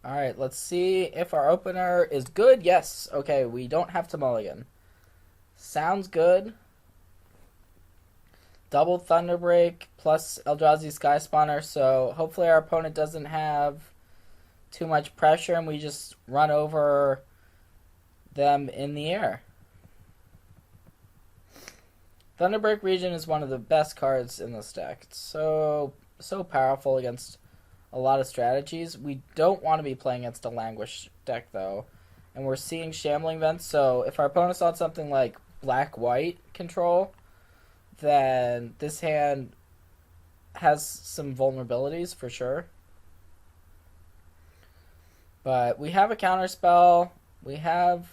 Alright, let's see if our opener is good. Yes. Okay, we don't have to mulligan. Sounds good. Double Thunderbreak plus Eldrazi Sky Spawner, so hopefully our opponent doesn't have too much pressure and we just run over them in the air. Thunderbreak Region is one of the best cards in this deck. It's so powerful against a lot of strategies. We don't want to be playing against a Languish deck, though. And we're seeing Shambling Vents, so if our opponent's on something like black-white control, then this hand has some vulnerabilities for sure. But we have a counterspell. We have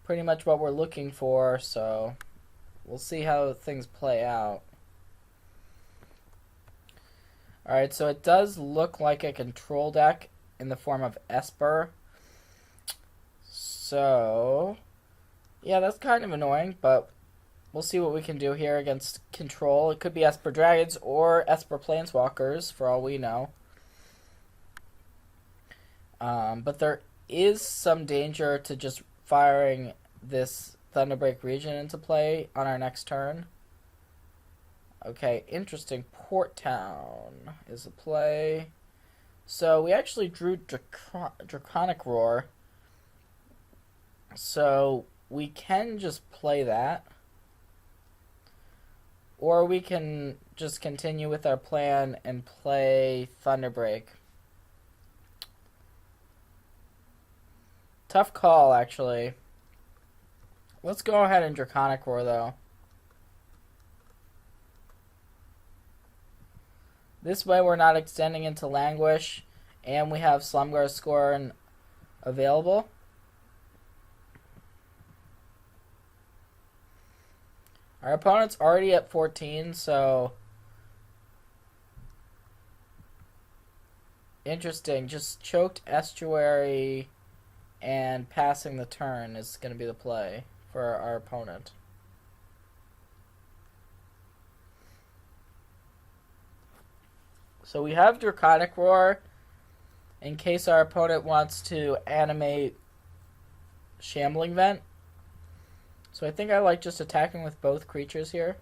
pretty much what we're looking for, so we'll see how things play out. Alright, so it does look like a control deck in the form of Esper. So, yeah, that's kind of annoying, but we'll see what we can do here against control. It could be Esper Dragons or Esper Planeswalkers, for all we know. But there is some danger to just firing this Thunderbreak Region into play on our next turn. Okay, interesting. Port Town is a play. So we actually drew Draconic Roar. So we can just play that. Or we can just continue with our plan and play Thunderbreak. Tough call, actually. Let's go ahead and Draconic Roar, though. This way we're not extending into Languish, and we have Slumgar Scorn available. Our opponent's already at 14, so interesting. Just choked Estuary and passing the turn is going to be the play for our opponent. So we have Draconic Roar in case our opponent wants to animate Shambling Vent. So I think I like just attacking with both creatures here.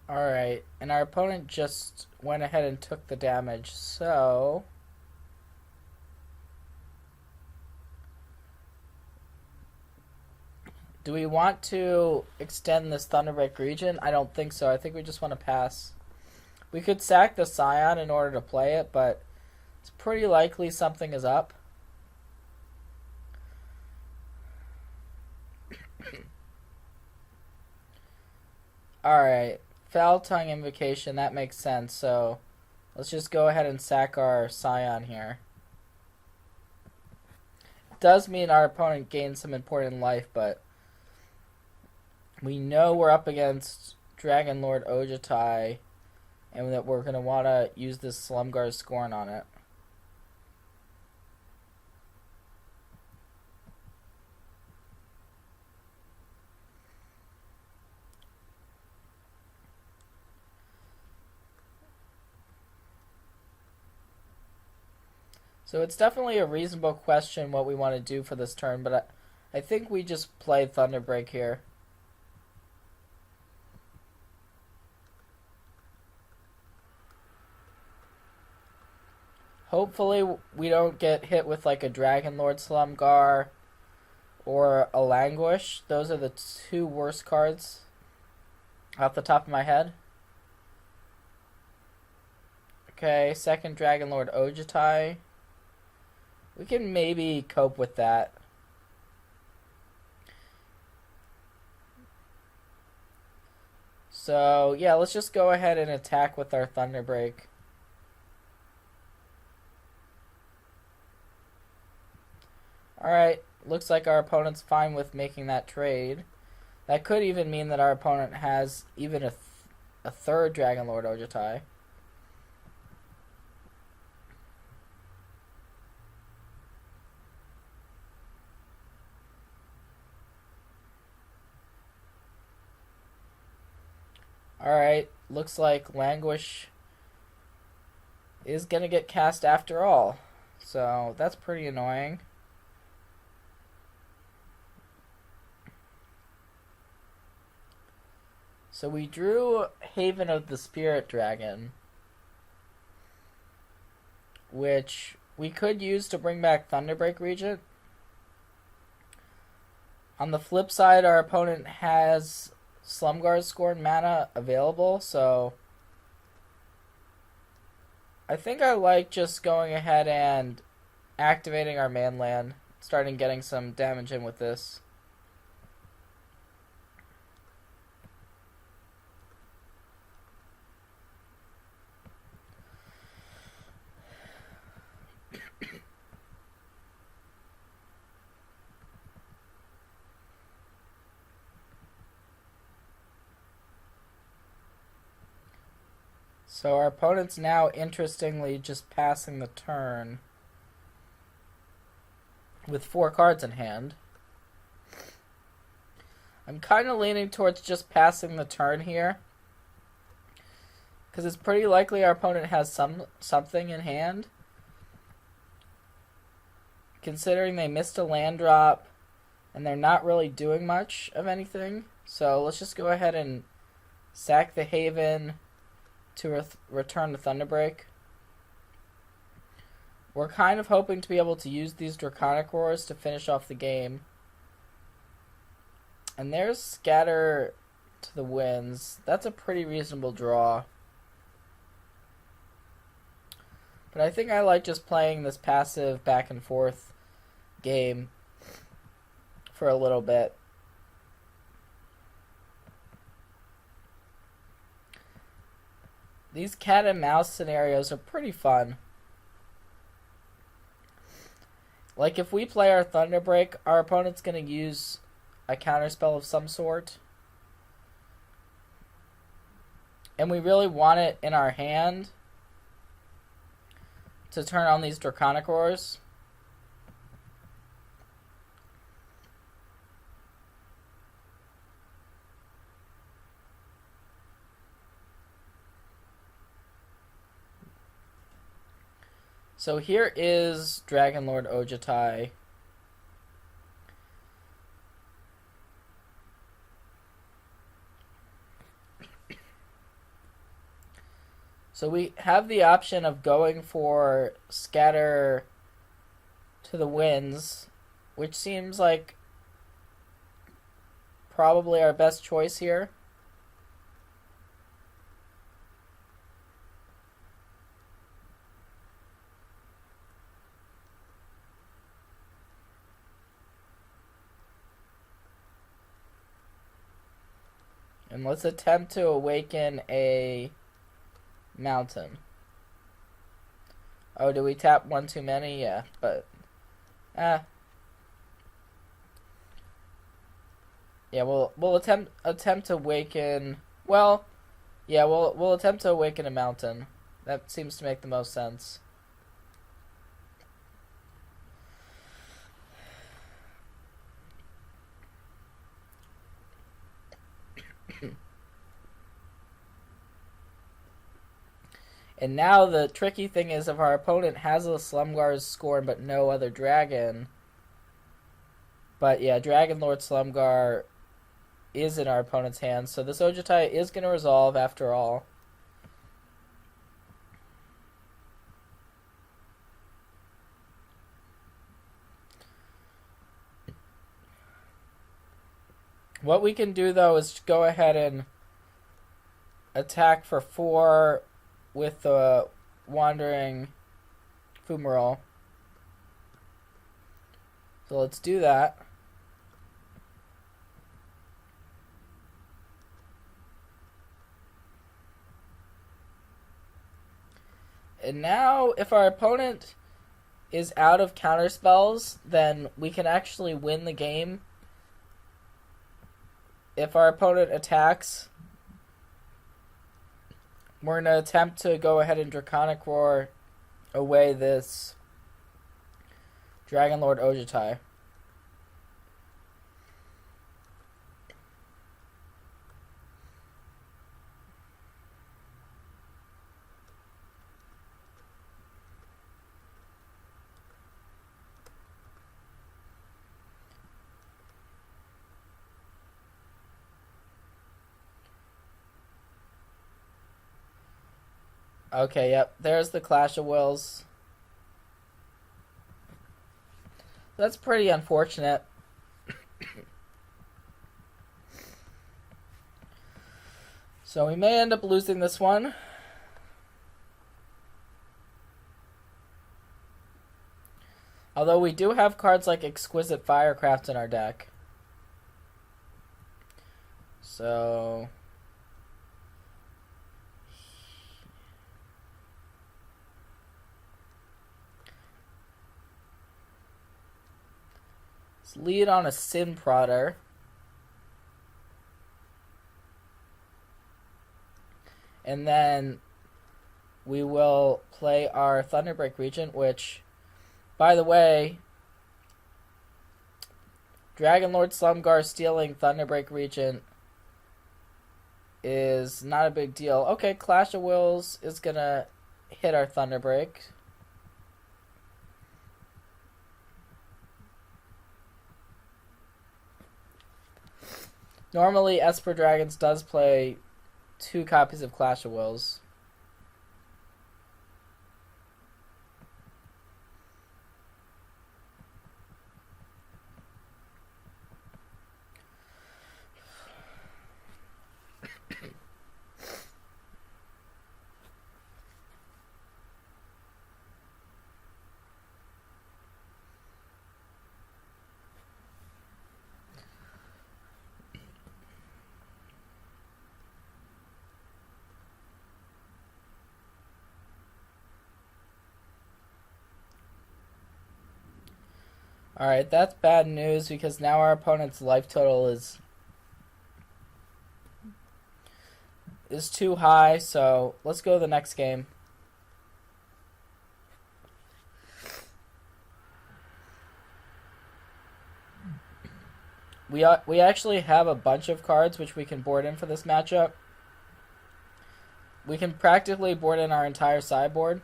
Alright, and our opponent just went ahead and took the damage, so do we want to extend this Thunderbreak region? I don't think so. I think we just want to pass. We could sack the Scion in order to play it, but it's pretty likely something is up. Alright. Foul Tongue Invocation, that makes sense, so let's just go ahead and sack our Scion here. It does mean our opponent gains some important life, but we know we're up against Dragon Lord Ojutai, and that we're going to want to use this Slumgar Scorn on it. So it's definitely a reasonable question what we want to do for this turn, but I think we just play Thunderbreak here. Hopefully we don't get hit with like a Dragon Lord Slumgar or a Languish. Those are the two worst cards off the top of my head. Okay, second Dragon Lord Ojutai. We can maybe cope with that. So, yeah, let's just go ahead and attack with our Thunderbreak. Alright, looks like our opponent's fine with making that trade. That could even mean that our opponent has even a third Dragon Lord Ojutai. Alright, looks like Languish is going to get cast after all. So that's pretty annoying. So we drew Haven of the Spirit Dragon, which we could use to bring back Thunderbreak Regent. On the flip side, our opponent has Slumgar's Scorn mana available, so I think I like just going ahead and activating our manland, starting getting some damage in with this. So our opponent's now, interestingly, just passing the turn with 4 cards in hand. I'm kind of leaning towards just passing the turn here, because it's pretty likely our opponent has something in hand. Considering they missed a land drop, and they're not really doing much of anything. So let's just go ahead and sack the Haven to return to Thunderbreak. We're kind of hoping to be able to use these Draconic Roars to finish off the game. And there's Scatter to the Winds. That's a pretty reasonable draw. But I think I like just playing this passive back and forth game for a little bit. These cat and mouse scenarios are pretty fun. Like, if we play our Thunderbreak, our opponent's going to use a counterspell of some sort. And we really want it in our hand to turn on these Draconic Roars. So here is Dragon Lord Ojutai. So we have the option of going for Scatter to the Winds, which seems like probably our best choice here. And let's attempt to awaken a mountain. Oh, do we tap one too many? Yeah, but yeah, we'll attempt to awaken. Well, yeah, we'll attempt to awaken a mountain. That seems to make the most sense. And now the tricky thing is, if our opponent has a Slumgar's Scorn but no other dragon. But yeah, Dragon Lord Slumgar is in our opponent's hands, so this Ojutai is going to resolve after all. What we can do, though, is go ahead and attack for 4 with the Wandering Fumarole. So let's do that. And now, if our opponent is out of counterspells, then we can actually win the game. If our opponent attacks, we're going to attempt to go ahead and Draconic Roar away this Dragon Lord Ojutai. Okay, yep. There's the Clash of Wills. That's pretty unfortunate. So we may end up losing this one. Although we do have cards like Exquisite Firecraft in our deck. So let's lead on a Sin Prodder. And then we will play our Thunderbreak Regent, which, by the way, Dragonlord Slumgar stealing Thunderbreak Regent is not a big deal. Okay, Clash of Wills is going to hit our Thunderbreak. Normally, Esper Dragons does play 2 copies of Clash of Wills. Alright, that's bad news because now our opponent's life total is too high, so let's go to the next game. We actually have a bunch of cards which we can board in for this matchup. We can practically board in our entire sideboard.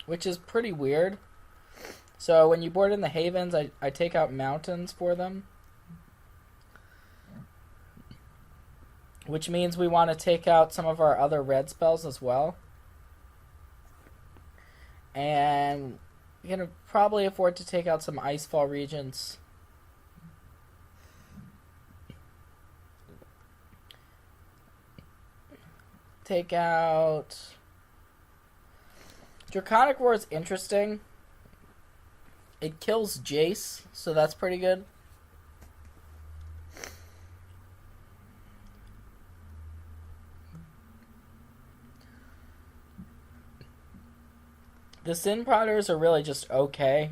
Which is pretty weird. So when you board in the Havens, I take out Mountains for them. Which means we want to take out some of our other red spells as well. And we can probably afford to take out some Icefall Regents. Take out... Draconic Roar is interesting. It kills Jace, so that's pretty good. The Sin Prodders are really just okay.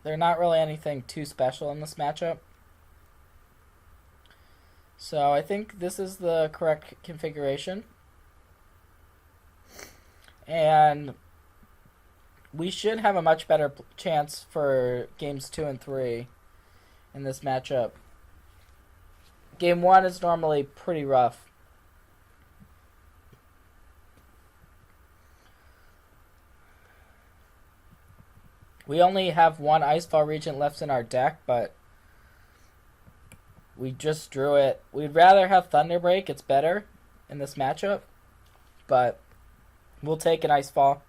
They're not really anything too special in this matchup. So I think this is the correct configuration. And we should have a much better chance for games 2 and 3 in this matchup. Game 1 is normally pretty rough. We only have one Icefall Regent left in our deck, but we just drew it. We'd rather have Thunderbreak, it's better in this matchup, but we'll take an Icefall.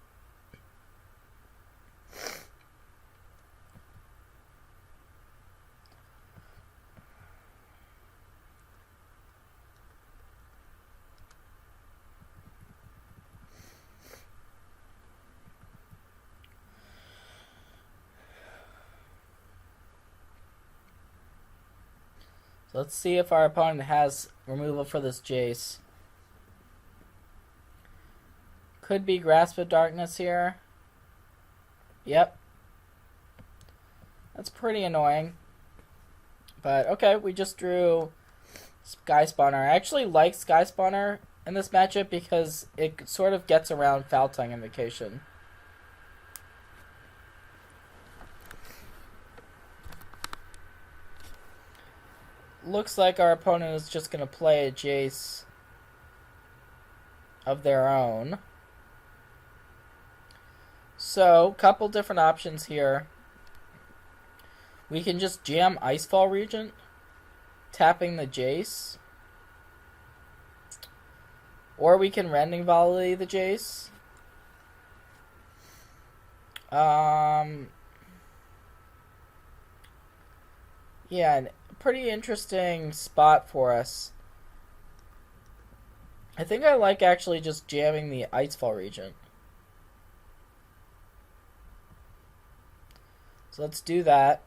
So let's see if our opponent has removal for this Jace. Could be Grasp of Darkness here. Yep. That's pretty annoying. But okay, we just drew Sky Spawner. I actually like Sky Spawner in this matchup because it sort of gets around Foul Tongue Invocation. Looks like our opponent is just going to play a Jace of their own. So, couple different options here. We can just jam Icefall Regent, tapping the Jace. Or we can Rending Volley the Jace. Yeah, a pretty interesting spot for us. I think I like actually just jamming the Icefall Regent. So let's do that.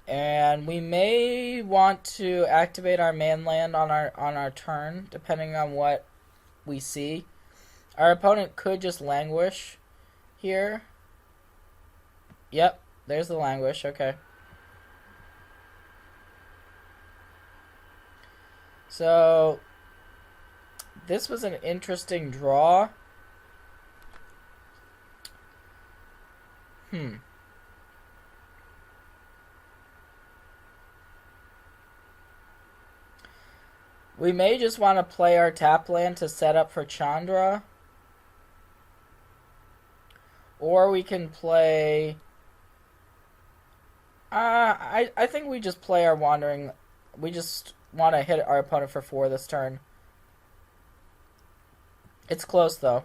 And we may want to activate our manland on our turn, depending on what we see. Our opponent could just languish here. Yep, there's the languish, okay. So, this was an interesting draw. We may just want to play our tap land to set up for Chandra. Or we can play... I think we just play our Wandering... We just want to hit our opponent for 4 this turn. It's close, though.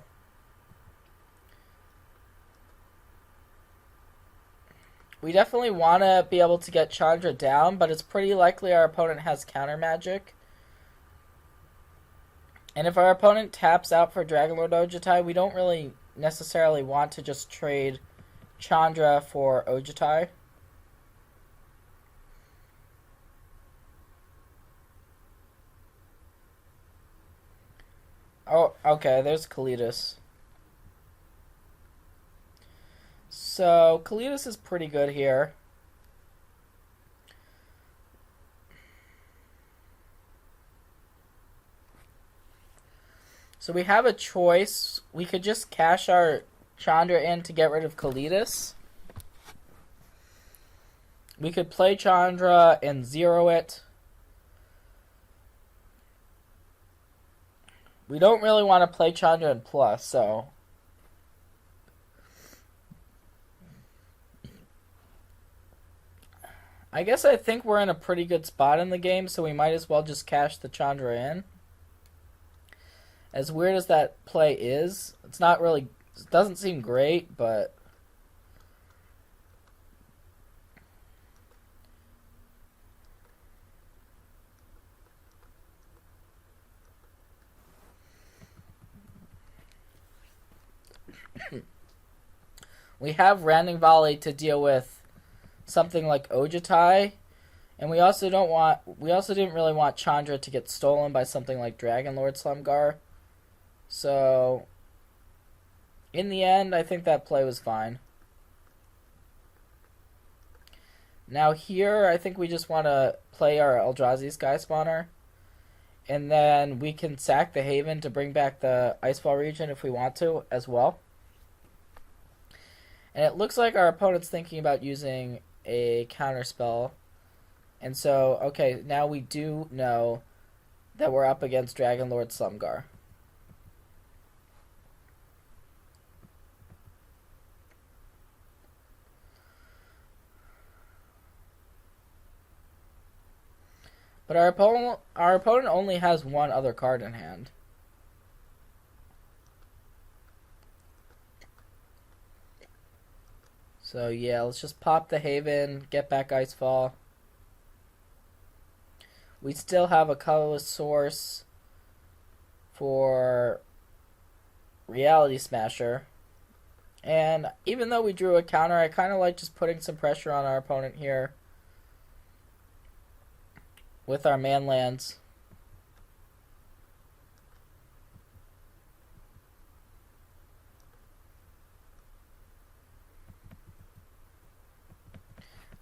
We definitely want to be able to get Chandra down, but it's pretty likely our opponent has counter magic. And if our opponent taps out for Dragonlord Ojutai, we don't really necessarily want to just trade Chandra for Ojutai. Oh, okay, there's Kalidas. So, Kalidas is pretty good here. So we have a choice. We could just cash our Chandra in to get rid of Kalidas. We could play Chandra and 0 it. We don't really want to play Chandra in plus, so... I guess I think we're in a pretty good spot in the game, so we might as well just cash the Chandra in. As weird as that play is, it's not really... It doesn't seem great, but... We have Rending Volley to deal with something like Ojutai, and we also didn't really want Chandra to get stolen by something like Dragonlord Slumgar. So in the end, I think that play was fine. Now here, I think we just want to play our Eldrazi Sky Spawner, and then we can sack the Haven to bring back the Icefall region if we want to as well. And it looks like our opponent's thinking about using a counterspell. And so, okay, now we do know that we're up against Dragonlord Slumgar. But our opponent only has one other card in hand. So yeah, let's just pop the Haven, get back Icefall. We still have a colorless source for Reality Smasher. And even though we drew a counter, I kind of like just putting some pressure on our opponent here with our manlands.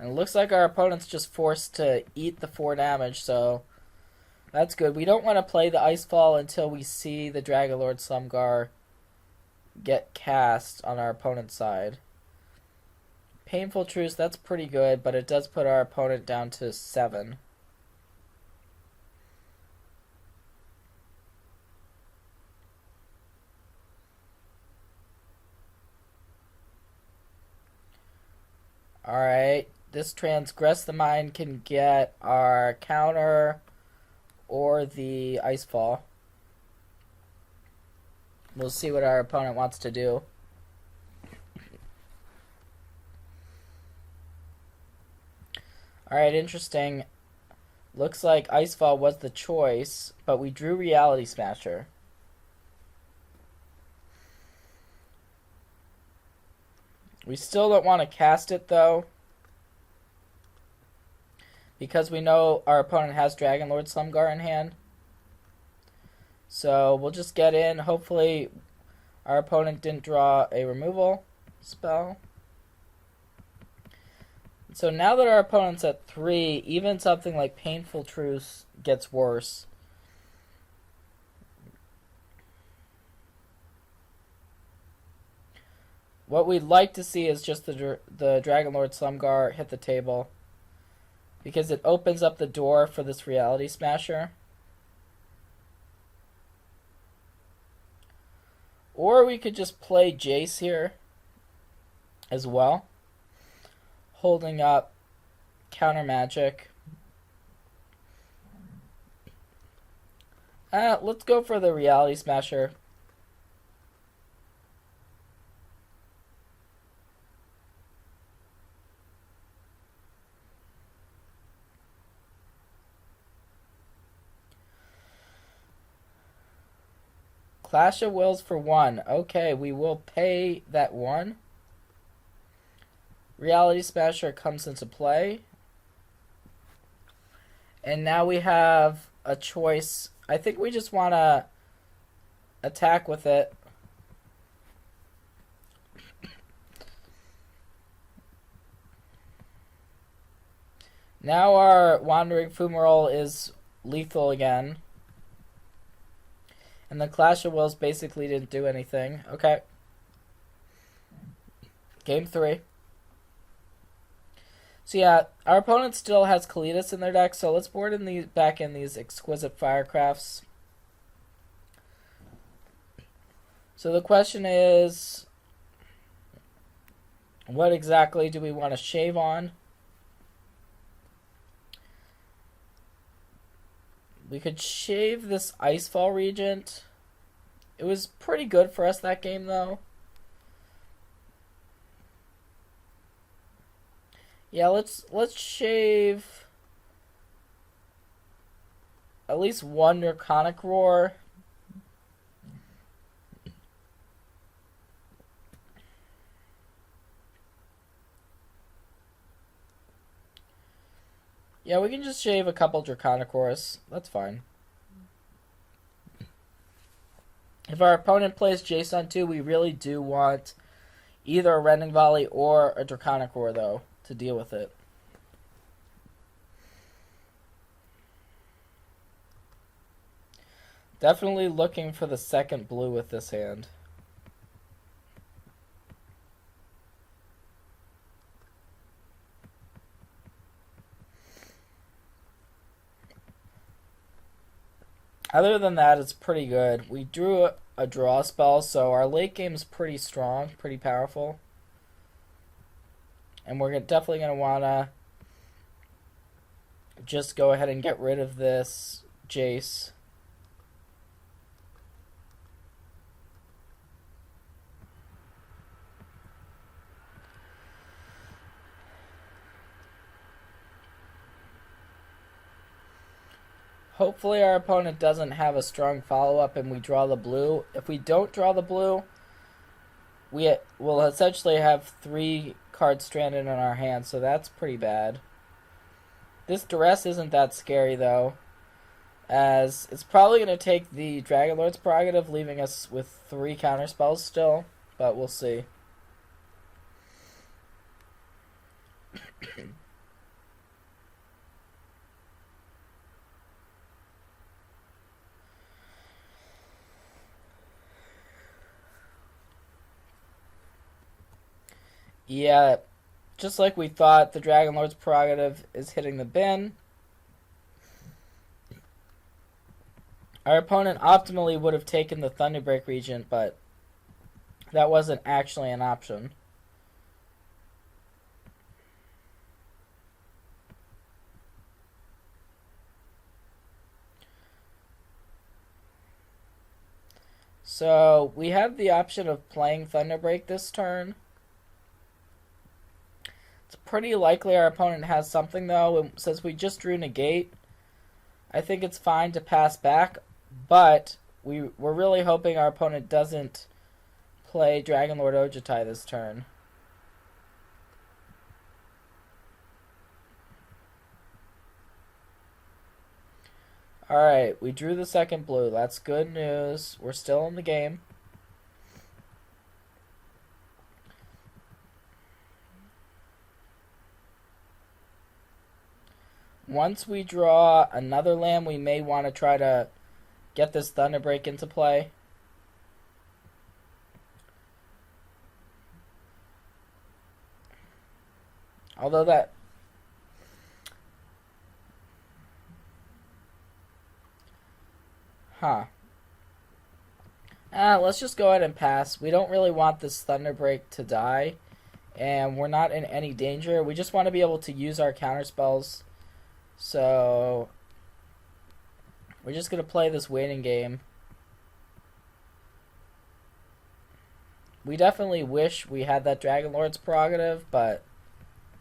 And it looks like our opponent's just forced to eat the 4 damage, so that's good. We don't want to play the Icefall until we see the Dragonlord Slumgar get cast on our opponent's side. Painful Truce, that's pretty good, but it does put our opponent down to 7. Alright, this Transgress the Mind can get our counter or the Icefall. We'll see what our opponent wants to do. Alright, interesting. Looks like Icefall was the choice, but we drew Reality Smasher. We still don't want to cast it, though, because we know our opponent has Dragonlord Slumgar in hand. So we'll just get in. Hopefully our opponent didn't draw a removal spell. So now that our opponent's at 3, even something like Painful Truce gets worse. What we'd like to see is just the Dragonlord Slumgar hit the table, because it opens up the door for this Reality Smasher. Or we could just play Jace here as well, holding up counter magic. Let's go for the Reality Smasher. Clash of Wills for 1. Okay, we will pay that 1. Reality Smasher comes into play. And now we have a choice. I think we just want to attack with it. Now our Wandering Fumarole is lethal again. And the Clash of Wills basically didn't do anything. Okay. Game 3. So yeah, our opponent still has Kalitas in their deck, so let's board in back in these Exquisite Firecrafts. So the question is, what exactly do we want to shave on? We could shave this Icefall Regent. It was pretty good for us that game, though. Yeah, let's shave at least one Draconic Roar. Yeah, we can just shave a couple Draconic Roars. That's fine. If our opponent plays Jace on 2, we really do want either a Rending Volley or a Draconic Roar, though, to deal with it. Definitely looking for the second blue with this hand. Other than that, it's pretty good. We drew a draw spell, so our late game's pretty strong, pretty powerful. And we're definitely going to want to just go ahead and get rid of this Jace. Hopefully our opponent doesn't have a strong follow-up and we draw the blue. If we don't draw the blue, we will essentially have 3 cards stranded in our hand, so that's pretty bad. This Duress isn't that scary, though, as it's probably going to take the Dragonlord's Prerogative, leaving us with 3 counterspells still, but we'll see. Yeah, just like we thought, the Dragonlord's Prerogative is hitting the bin. Our opponent optimally would have taken the Thunderbreak Regent, but that wasn't actually an option. So we have the option of playing Thunderbreak this turn. It's pretty likely our opponent has something, though, and since we just drew Negate, I think it's fine to pass back, but we're really hoping our opponent doesn't play Dragon Lord Ojutai this turn. Alright, we drew the second blue. That's good news. We're still in the game. Once we draw another land, we may want to try to get this Thunderbreak into play. Although that... let's just go ahead and pass. We don't really want this Thunderbreak to die, and we're not in any danger. We just want to be able to use our counterspells. So we're just going to play this waiting game. We definitely wish we had that Dragon Lord's prerogative, but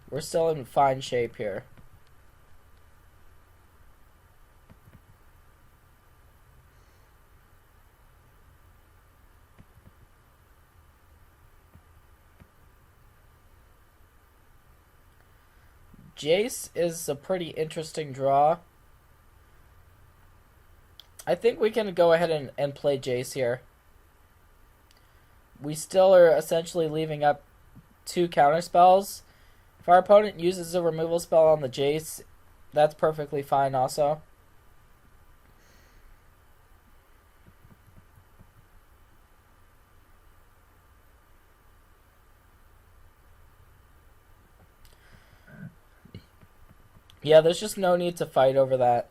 we're still in fine shape here. Jace is a pretty interesting draw. I think we can go ahead and play Jace here. We still are essentially leaving up 2 counterspells. If our opponent uses a removal spell on the Jace, that's perfectly fine also. Yeah, there's just no need to fight over that.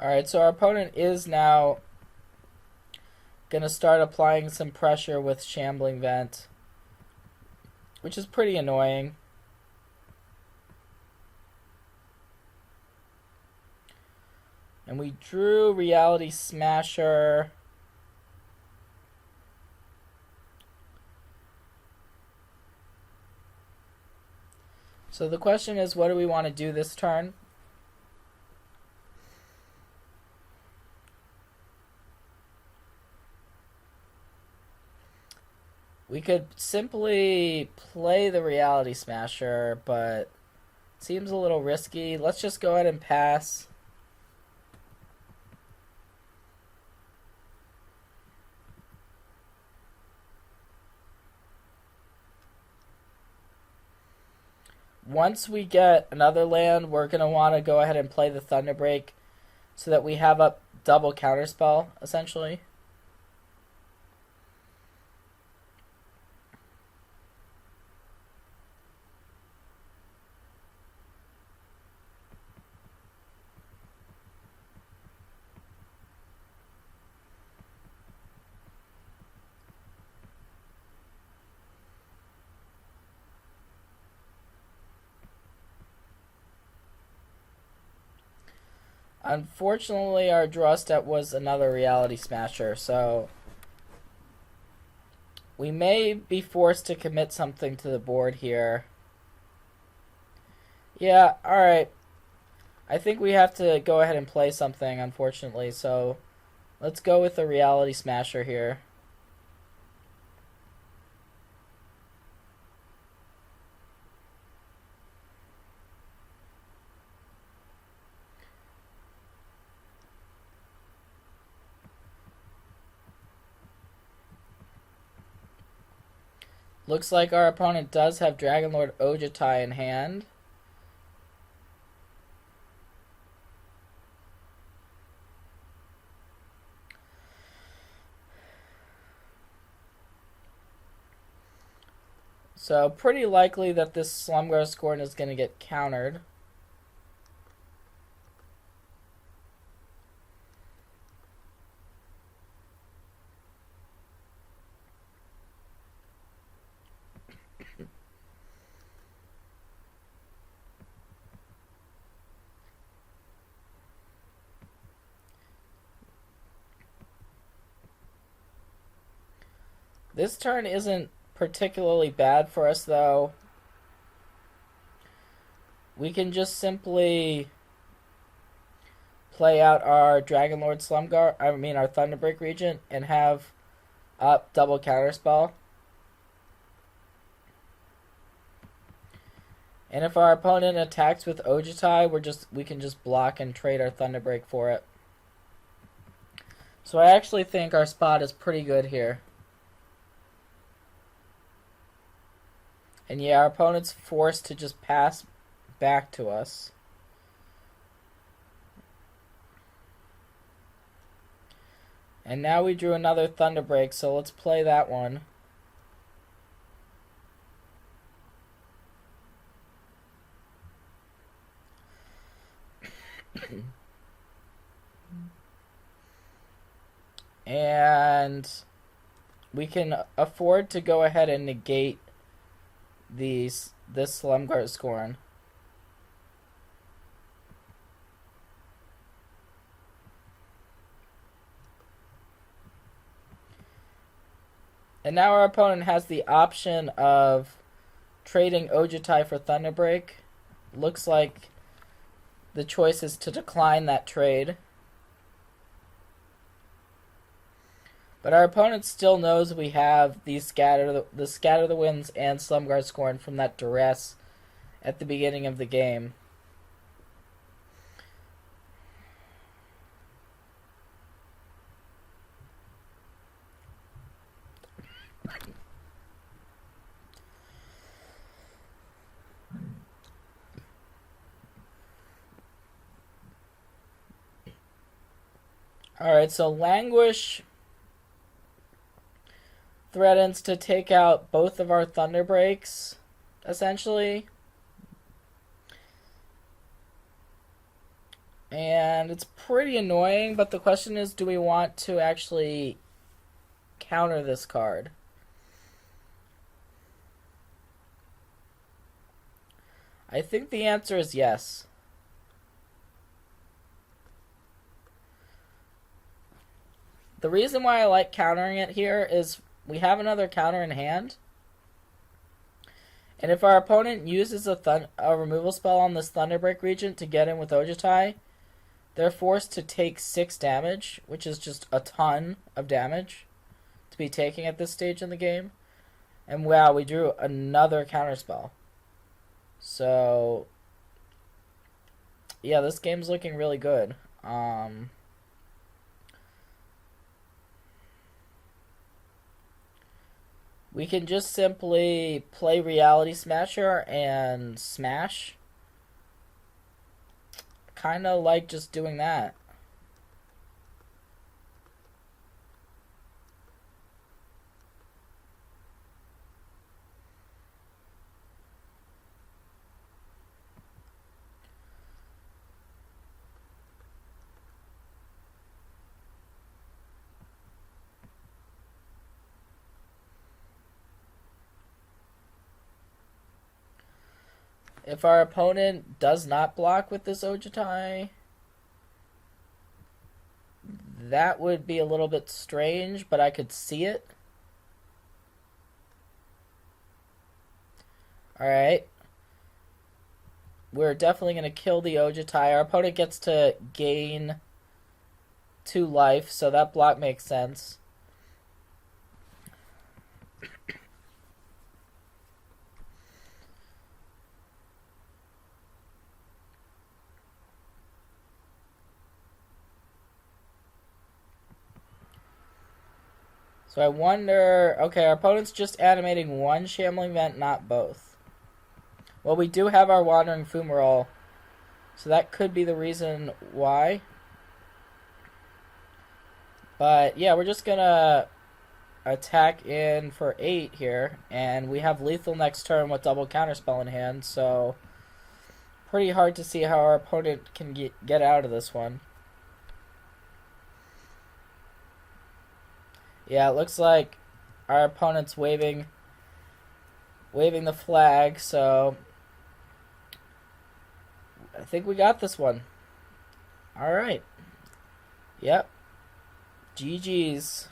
Alright, so our opponent is now going to start applying some pressure with Shambling Vent, which is pretty annoying. And we drew Reality Smasher. So the question is, what do we want to do this turn? We could simply play the Reality Smasher, but it seems a little risky. Let's just go ahead and pass. Once we get another land, we're going to want to go ahead and play the Thunderbreak so that we have up double counterspell, essentially. Unfortunately, our draw step was another Reality Smasher, so we may be forced to commit something to the board here. Yeah, alright. I think we have to go ahead and play something, unfortunately, so let's go with the Reality Smasher here. Looks like our opponent does have Dragon Lord Ojutai in hand. So pretty likely that this Slumgar Scorn is going to get countered. This turn isn't particularly bad for us, though. We can just simply play out our Dragonlord Slumguard, our Thunderbreak Regent, and have up double counterspell. And if our opponent attacks with Ojutai, we can just block and trade our Thunderbreak for it. So I actually think our spot is pretty good here. And yeah, our opponent's forced to just pass back to us. And now we drew another Thunderbreak, so let's play that one. And we can afford to go ahead and negate this Slumguard Scorn. And now our opponent has the option of trading Ojutai for Thunderbreak. Looks like the choice is to decline that trade. But our opponent still knows we have the Scatter the Winds and Slumguard Scorn from that duress at the beginning of the game. Alright, so Languish threatens to take out both of our Thunderbreaks, essentially. And it's pretty annoying, but the question is, do we want to actually counter this card? I think the answer is yes. The reason why I like countering it here is we have another counter in hand. And if our opponent uses a removal spell on this Thunderbreak Regent to get in with Ojutai, they're forced to take 6 damage, which is just a ton of damage to be taking at this stage in the game. And wow, we drew another counterspell. So, yeah, this game's looking really good. We can just simply play Reality Smasher and smash. Kind of like just doing that. If our opponent does not block with this Ojutai, that would be a little bit strange, but I could see it. Alright. We're definitely going to kill the Ojutai. Our opponent gets to gain 2 life, so that block makes sense. So I wonder... Okay, our opponent's just animating 1 Shambling Vent, not both. Well, we do have our Wandering Fumarole, so that could be the reason why. But, yeah, we're just gonna attack in for 8 here, and we have lethal next turn with double counterspell in hand, so pretty hard to see how our opponent can get out of this one. Yeah, it looks like our opponent's waving waving the flag, so I think we got this one. All right. Yep. GG's.